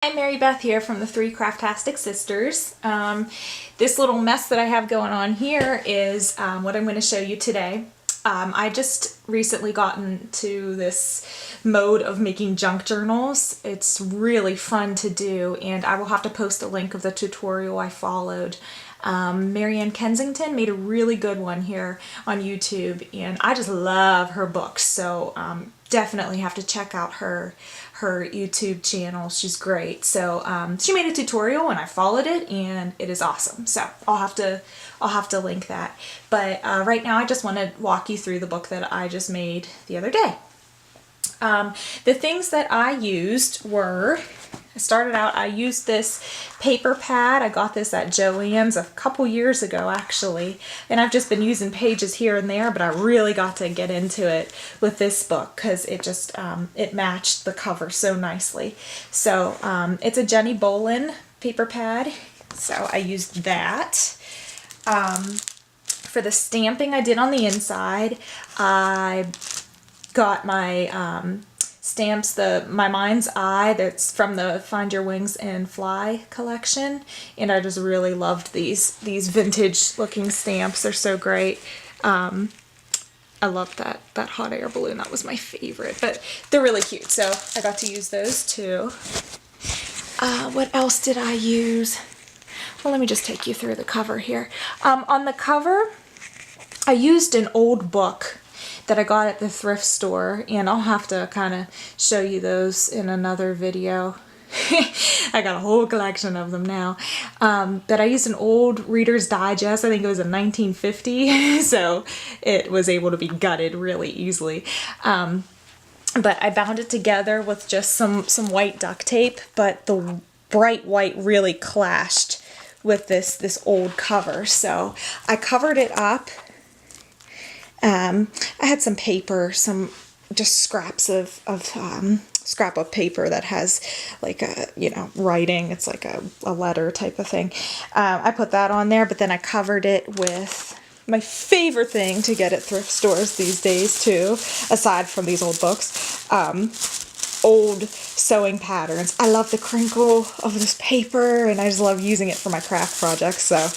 Hi, Marybeth here from the Three Craftastic Sisters. This little mess that I have going on here is what I'm going to show you today. I just recently gotten to this mode of making junk journals. It's really fun to do, and I will have to post a link of the tutorial I followed. Marianne Kensington made a really good one here on YouTube, and I just love her books, so definitely have to check out her YouTube channel. She's great. So she made a tutorial and I followed it, and it is awesome. So I'll have to link that. But right now I just want to walk you through the book that I just made the other day. The things that I used were, I used this paper pad. I got this at Joann's a couple years ago actually, and I've just been using pages here and there, but I really got to get into it with this book because it just it matched the cover so nicely. So it's a Jenny Bolin paper pad, so I used that. For the stamping I did on the inside, I got my stamps, my Mind's Eye, that's from the Find Your Wings and Fly collection, and I just really loved these vintage looking stamps. They're so great. I love that hot air balloon. That was my favorite, but they're really cute, so I got to use those too. What else did I use? Well, let me just take you through the cover here. On the cover, I used an old book that I got at the thrift store, and I'll have to kind of show you those in another video. I got a whole collection of them now. But I used an old Reader's Digest. I think it was in 1950, so it was able to be gutted really easily. But I bound it together with just some white duct tape, but the bright white really clashed with this old cover. So I covered it up. I had some paper, some just scraps of scrap of paper that has like a, writing. It's like a letter type of thing. I put that on there, but then I covered it with my favorite thing to get at thrift stores these days too, aside from these old books, old sewing patterns. I love the crinkle of this paper, and I just love using it for my craft projects. So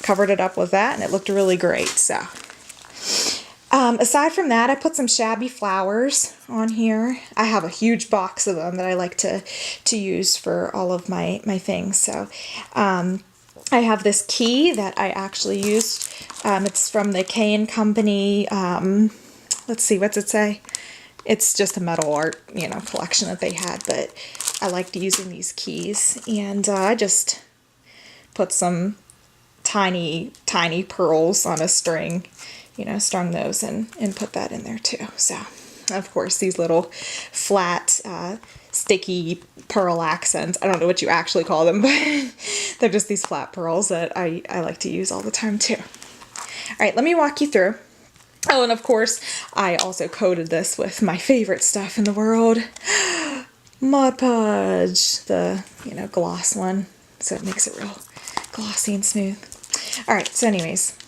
covered it up with that, and it looked really great. So aside from that, I put some shabby flowers on here. I have a huge box of them that I like to use for all of my things. So I have this key that I actually used. It's from the K & Company. Let's see, what's it say? It's just a metal art, collection that they had, but I liked using these keys, and I just put some tiny pearls on a string, strung those and put that in there too. So, of course, these little flat, sticky pearl accents. I don't know what you actually call them, but they're just these flat pearls that I like to use all the time too. All right, let me walk you through. Oh, and of course, I also coated this with my favorite stuff in the world, Mod Podge, the, gloss one, so it makes it real glossy and smooth. All right, so anyways,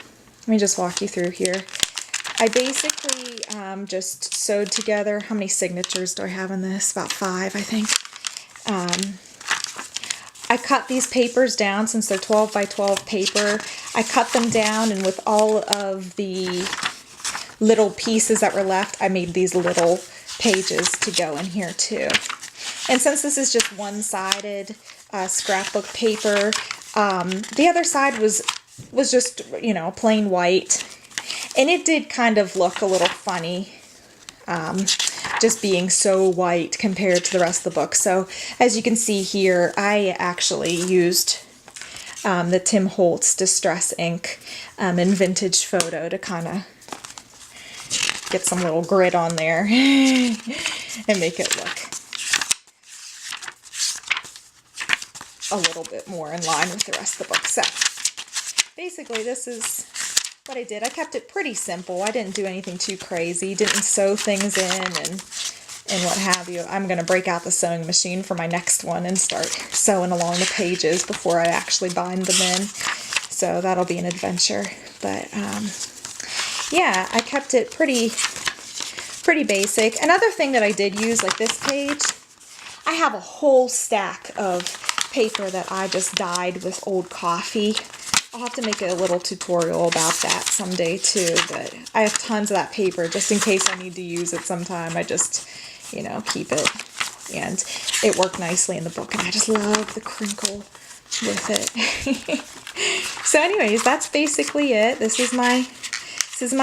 let me just walk you through here. I basically just sewed together, how many signatures do I have in this? About 5, I think. I cut these papers down since they're 12 by 12 paper. I cut them down, and with all of the little pieces that were left, I made these little pages to go in here too. And since this is just one-sided scrapbook paper, the other side was just, plain white. And it did kind of look a little funny, just being so white compared to the rest of the book. So as you can see here, I actually used the Tim Holtz Distress ink and Vintage Photo to kind of get some little grit on there and make it look a little bit more in line with the rest of the book. So basically this is what I did. I kept it pretty simple. I didn't do anything too crazy. Didn't sew things in and what have you. I'm going to break out the sewing machine for my next one and start sewing along the pages before I actually bind them in. So that'll be an adventure. But yeah, I kept it pretty basic. Another thing that I did use, like this page, I have a whole stack of paper that I just dyed with old coffee. I'll have to make a little tutorial about that someday too, but I have tons of that paper just in case I need to use it sometime. I just, you know, keep it, and it worked nicely in the book, and I just love the crinkle with it. So anyways, that's basically it. This is my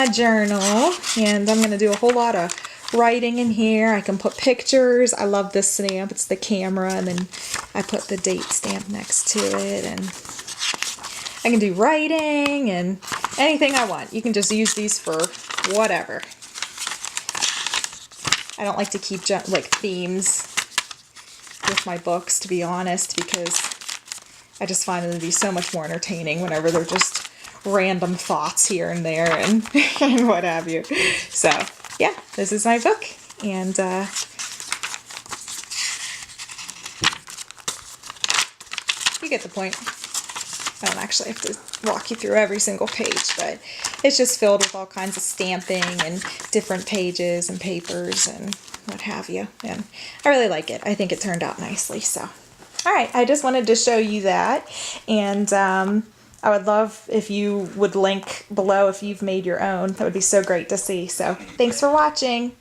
journal, and I'm going to do a whole lot of writing in here. I can put pictures. I love this stamp. It's the camera, and then I put the date stamp next to it, and I can do writing and anything I want. You can just use these for whatever. I don't like to keep like themes with my books, to be honest, because I just find them to be so much more entertaining whenever they're just random thoughts here and there and, and what have you. So yeah, this is my book, and you get the point. I don't actually have to walk you through every single page, but it's just filled with all kinds of stamping and different pages and papers and what have you. And I really like it. I think it turned out nicely. So, all right, I just wanted to show you that. And I would love if you would link below if you've made your own. That would be so great to see. So thanks for watching.